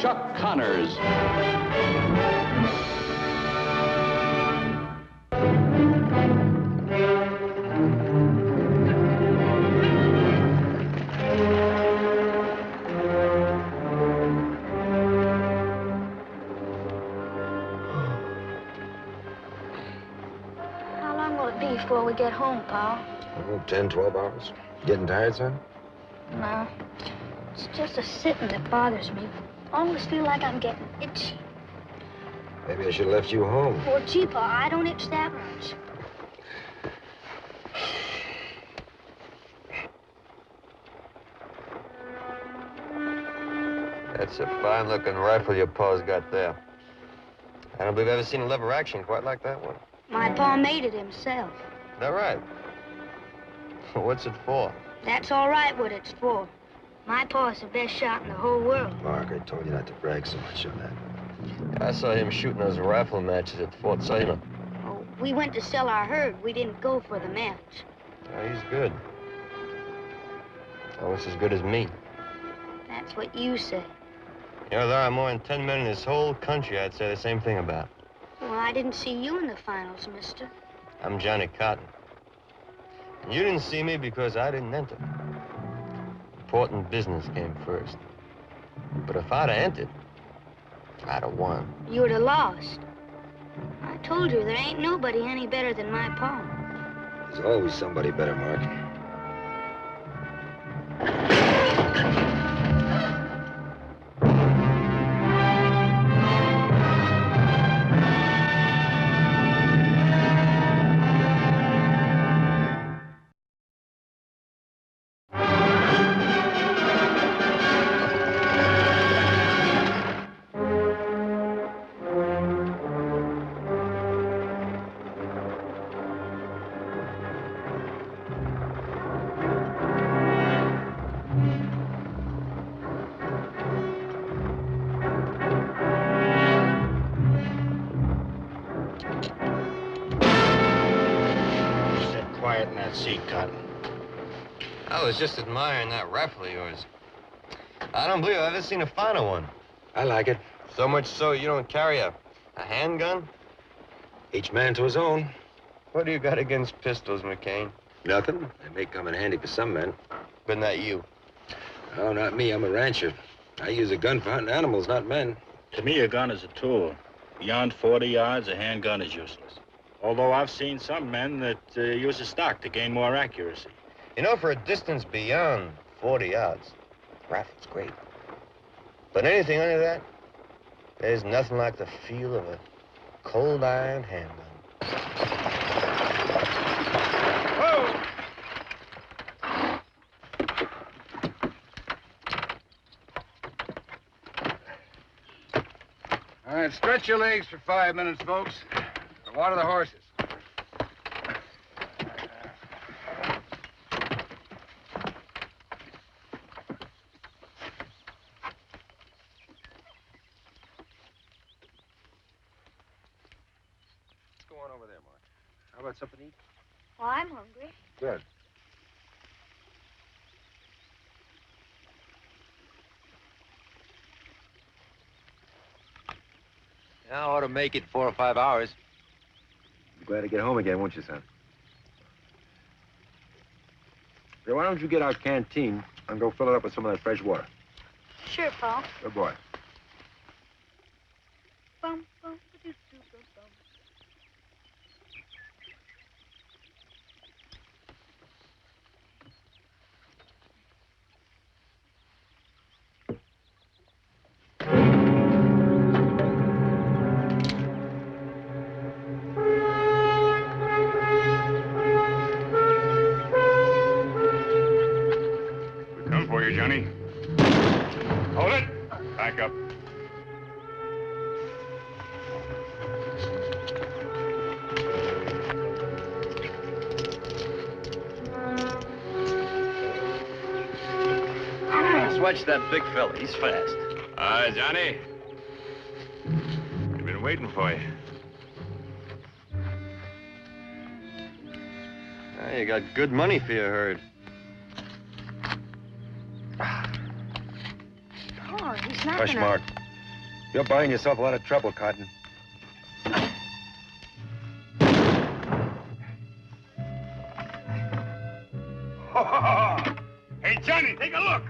Chuck Connors. How long will it be before we get home, Pa? Oh, 10, 12 hours. Getting tired, son? No. It's just a sitting that bothers me. I always feel like I'm getting itchy. Maybe I should have left you home. Well, gee, Pa, I don't itch that much. That's a fine-looking rifle your pa's got there. I don't believe I've ever seen a lever action quite like that one. My pa made it himself. Is that right? What's it for? That's all right what it's for. My pa's the best shot in the whole world. Mark, I told you not to brag so much on that. I saw him shooting those rifle matches at Fort Salem. Oh, we went to sell our herd. We didn't go for the match. Oh, he's good. Almost as good as me. That's what you say. You know, there are more than 10 men in this whole country I'd say the same thing about. Well, I didn't see you in the finals, mister. I'm Johnny Cotton. And you didn't see me because I didn't enter. Important business came first. But if I'd have entered, I'd have won. You would have lost. I told you there ain't nobody any better than my pa. There's always somebody better, Mark. Quiet in that seat, Cotton. I was just admiring that rifle of yours. I don't believe I've ever seen a finer one. I like it. So much so you don't carry a handgun? Each man to his own. What do you got against pistols, McCain? Nothing. They may come in handy for some men. But not you. Oh, not me. I'm a rancher. I use a gun for hunting animals, not men. To me, a gun is a tool. Beyond 40 yards, a handgun is useless. Although I've seen some men that use a stock to gain more accuracy. You know, for a distance beyond 40 yards, rifle's great. But anything under that, there's nothing like the feel of a cold iron handgun. Whoa! All right, stretch your legs for 5 minutes, folks. Water the horses. What's going on over there, Mark? How about something to eat? Well, I'm hungry. Good. I ought to make it 4 or 5 hours. Be glad to get home again, won't you, son? So why don't you get our canteen and go fill it up with some of that fresh water? Sure, Pa. Good boy. Bum, bum, ba-doo-doo, bum, bum. We come for you, Johnny. Hold it. Back up. Just watch that big fella. He's fast. Johnny. We've been waiting for you. You got good money for your herd. Oh, he's not Hush, gonna... Mark. You're buying yourself a lot of trouble, Cotton. Hey, Johnny, take a look.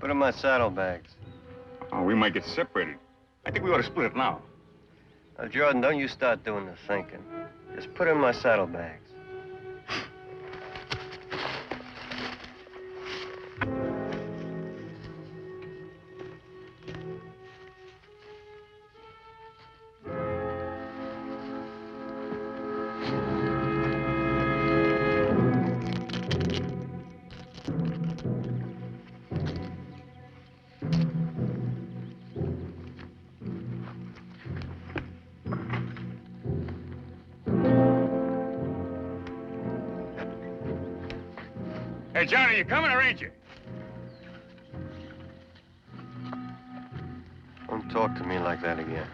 Put in my saddlebags. Oh, we might get separated. I think we ought to split it now. Now, Jordan, don't you start doing the thinking. Just put in my saddlebags. Hey, Johnny, you coming or ain't you? Don't talk to me like that again.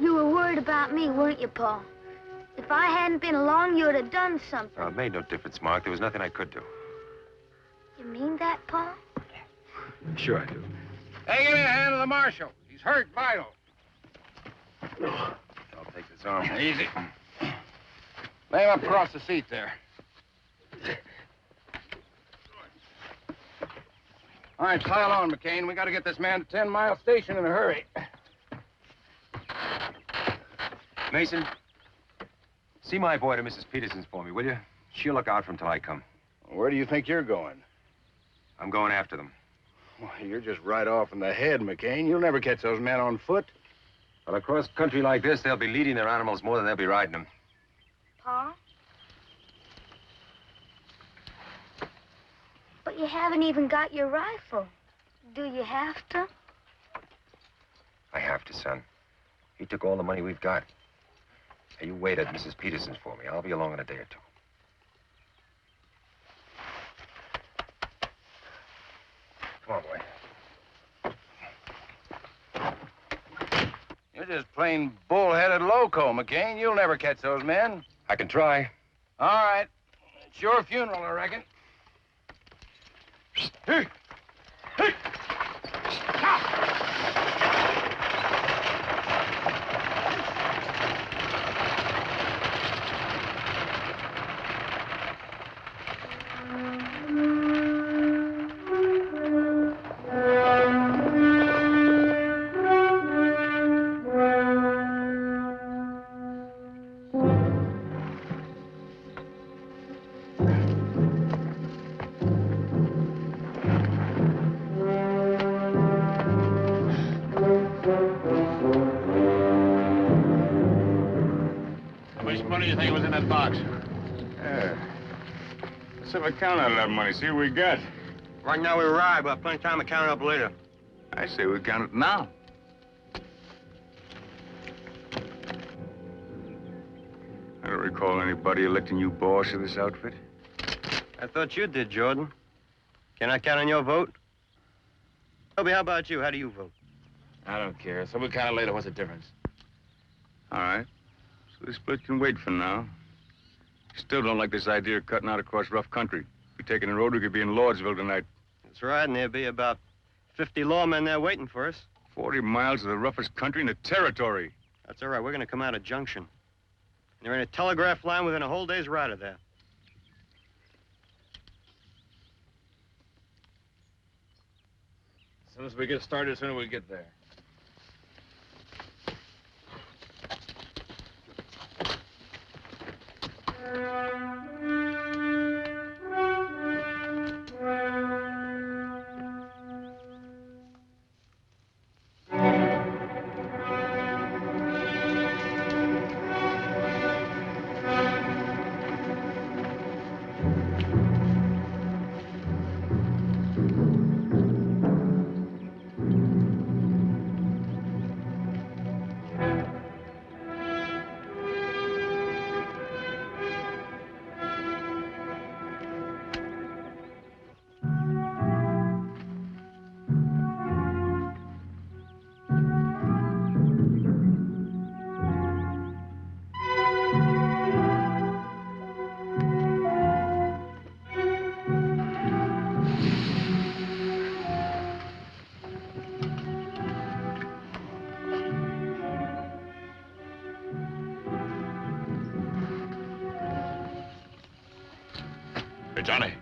You were worried about me, weren't you, Paul? If I hadn't been along, you would have done something. It made no difference, Mark. There was nothing I could do. You mean that, Paul? Sure I do. Hey, give me a hand to the marshal. He's hurt vital. I'll take this arm. Easy. Lay him up across the seat there. All right, pile on, McCain. We got to get this man to 10 Mile Station in a hurry. Mason, see my boy to Mrs. Peterson's for me, will you? She'll look out for him till I come. Where do you think you're going? I'm going after them. Well, you're just right off in the head, McCain. You'll never catch those men on foot. Well, across country like this, they'll be leading their animals more than they'll be riding them. Pa? But you haven't even got your rifle. Do you have to? I have to, son. He took all the money we've got. Hey, you wait at Mrs. Peterson's for me. I'll be along in a day or two. Come on, boy. You're just plain bull-headed loco, McCain. You'll never catch those men. I can try. All right. It's your funeral, I reckon. Hey! Hey! What do you think was in that box? Yeah. Let's have a count out of that money, see what we got. Right now we ride, but plenty of time to count it up later. I say we count it now. I don't recall anybody electing you boss of this outfit. I thought you did, Jordan. Can I count on your vote? Toby, how about you? How do you vote? I don't care. So we'll count it later. What's the difference? All right. So this split can wait for now. Still don't like this idea of cutting out across rough country. If we take the road, we could be in Lordsville tonight. That's right, and there'll be about 50 lawmen there waiting for us. 40 miles of the roughest country in the territory. That's all right. We're going to come out of Junction. And they're in a telegraph line within a whole day's ride of there. As soon as we get started, as soon as we get there. Hey, Johnny.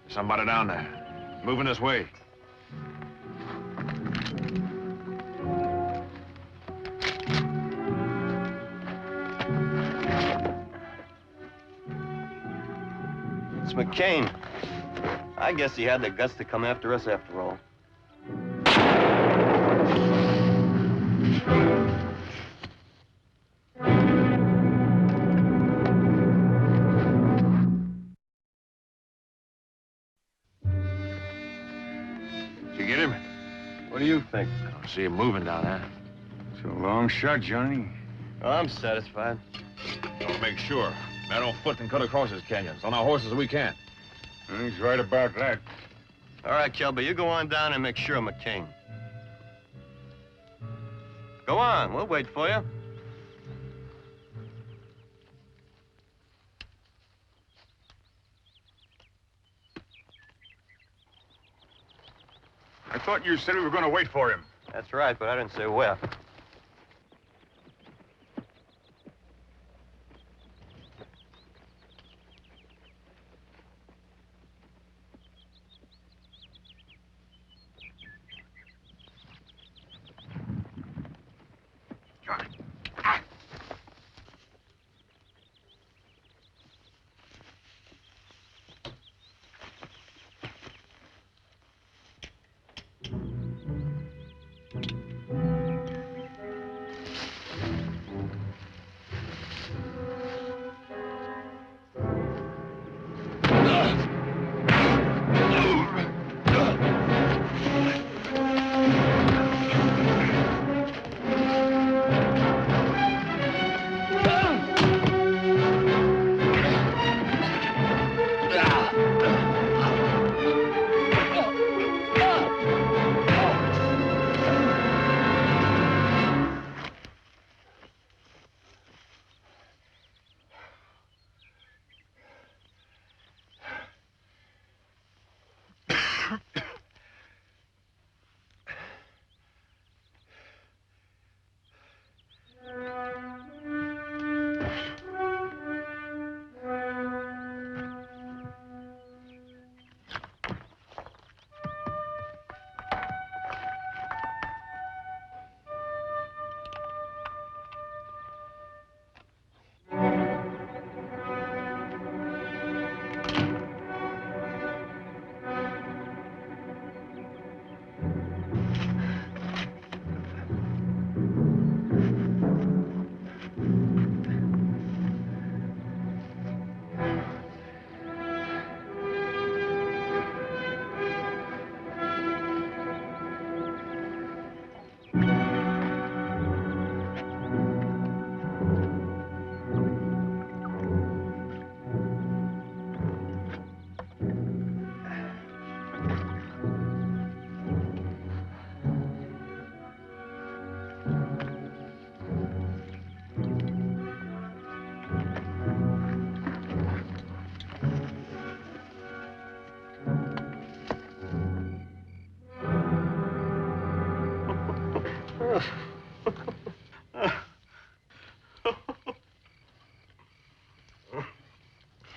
There's somebody down there. Moving this way. It's McCain. I guess he had the guts to come after us after all. Did you get him? What do you think? I don't see him moving down there. It's a long shot, Johnny. Oh, I'm satisfied. Don't make sure. Man on foot can cut across his canyons. On our horses, we can't. He's right about that. All right, Kelby, you go on down and make sure of McCain. Go on, we'll wait for you. I thought you said we were going to wait for him. That's right, but I didn't say where.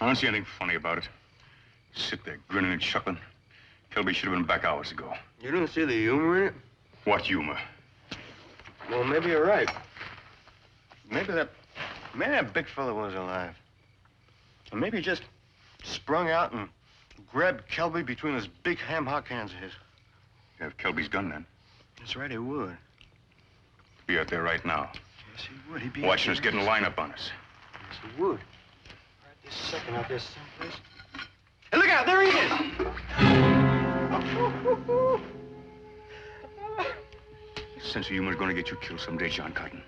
I don't see anything funny about it. Sit there grinning and chuckling. Kelby should have been back hours ago. You didn't see the humor in it? What humor? Well, maybe you're right. Maybe that big fella was alive. And maybe he just sprung out and grabbed Kelby between those big ham hock hands of his. You have Kelby's gun, then? That's right, he would. Be out there right now. Yes, he would. He'd be Watching us getting a line up on us. Yes, he would. Right this second out there someplace. Hey, look out! There he is! Sense of humor is going to get you killed someday, John Cotton.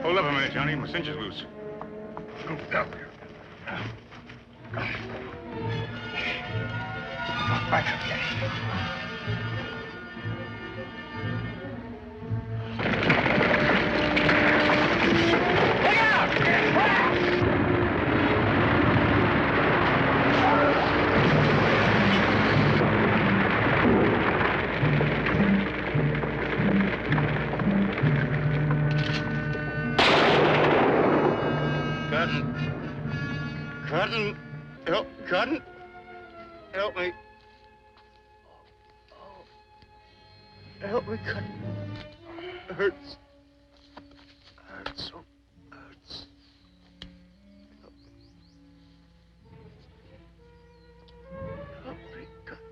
Hold up a minute, Johnny. My cinch is loose. Back up there. Cotton, Cotton, help me. Help me, Cotton. It hurts. Hurts. Hurts. Help me. Help me, Cotton.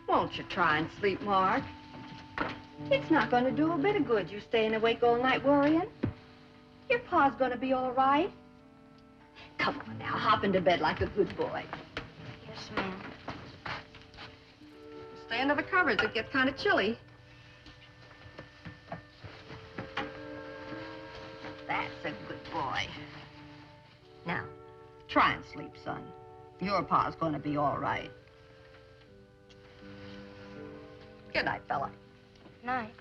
Won't you try and sleep, Mark? It's not going to do a bit of good you staying awake all night worrying. Your pa's going to be all right. Come on now, hop into bed like a good boy. Yes, ma'am. Stay under the covers. It gets kind of chilly. That's a good boy. Now, try and sleep, son. Your pa's going to be all right. Good night, fella. Night.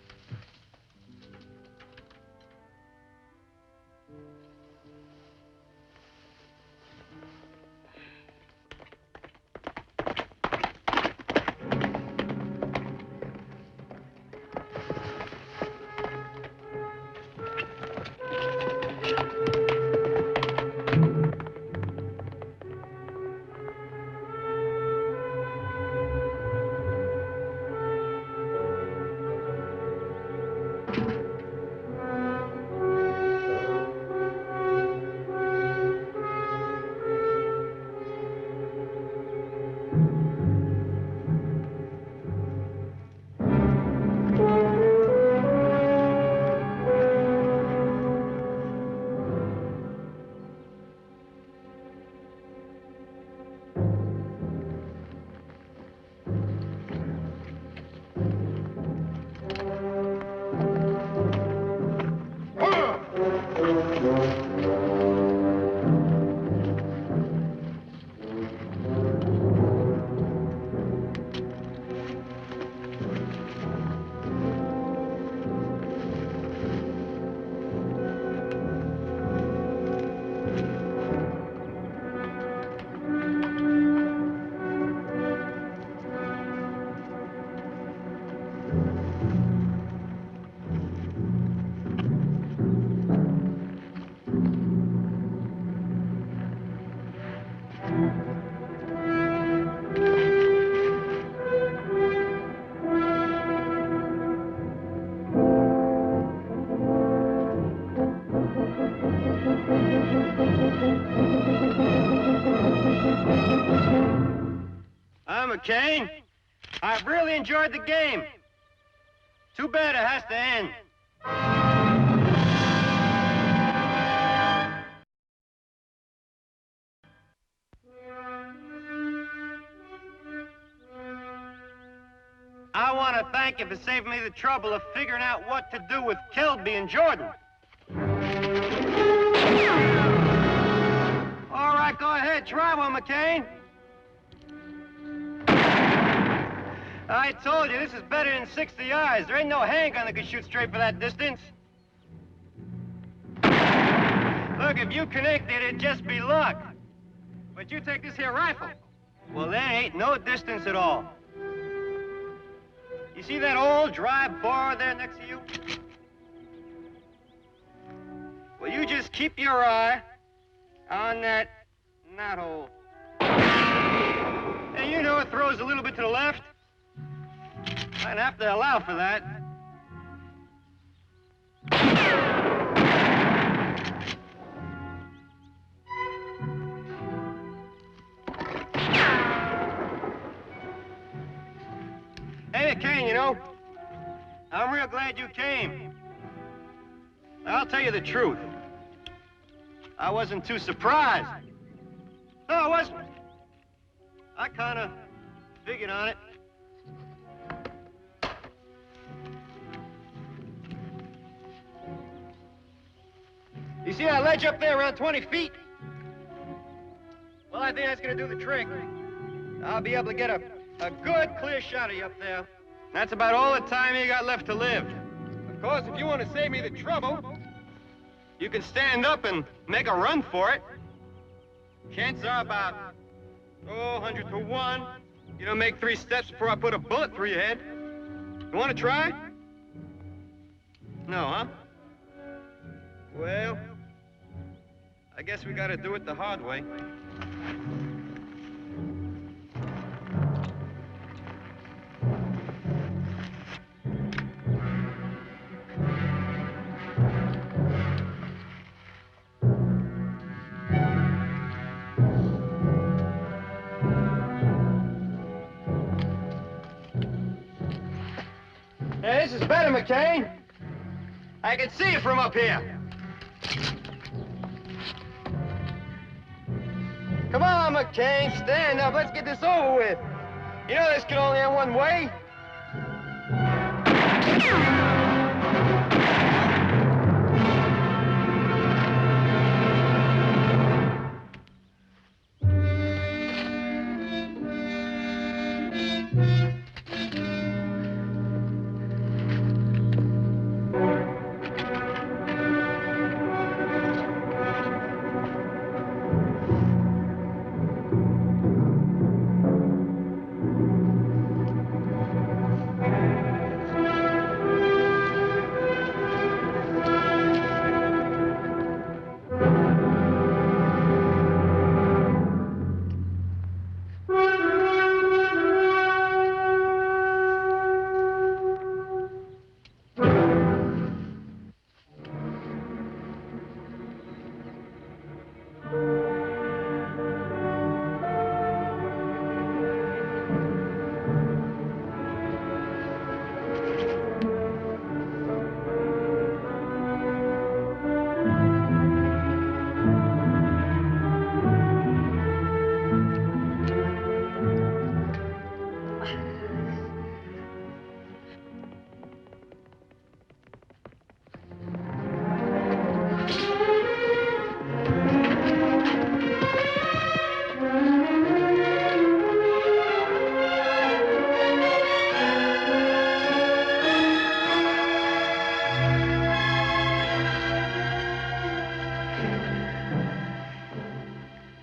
McCain, I've really enjoyed the game. Too bad it has to end. I want to thank you for saving me the trouble of figuring out what to do with Kilby and Jordan. All right, go ahead. Try one, McCain. I told you, this is better than 60 yards. There ain't no handgun that can shoot straight for that distance. Look, if you connected, it'd just be luck. But you take this here rifle. Well, there ain't no distance at all. You see that old dry bar there next to you? Well, you just keep your eye on that knot hole. And you know it throws a little bit to the left. I'd have to allow for that. Hey, McCain, you know, I'm real glad you came. I'll tell you the truth. I wasn't too surprised. No, I wasn't. I kind of figured on it. You see that ledge up there around 20 feet? Well, I think that's going to do the trick. I'll be able to get a good, clear shot of you up there. That's about all the time you got left to live. Of course, if you want to save me the trouble, you can stand up and make a run for it. Chances are about, 100 to 1. You don't make 3 steps before I put a bullet through your head. You want to try? No, huh? Well, I guess we got to do it the hard way. Hey, this is better, McCain. I can see you from up here. Come on, McCain, stand up. Let's get this over with. You know this can only end one way.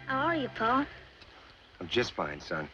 How are you, Pa? I'm just fine, son.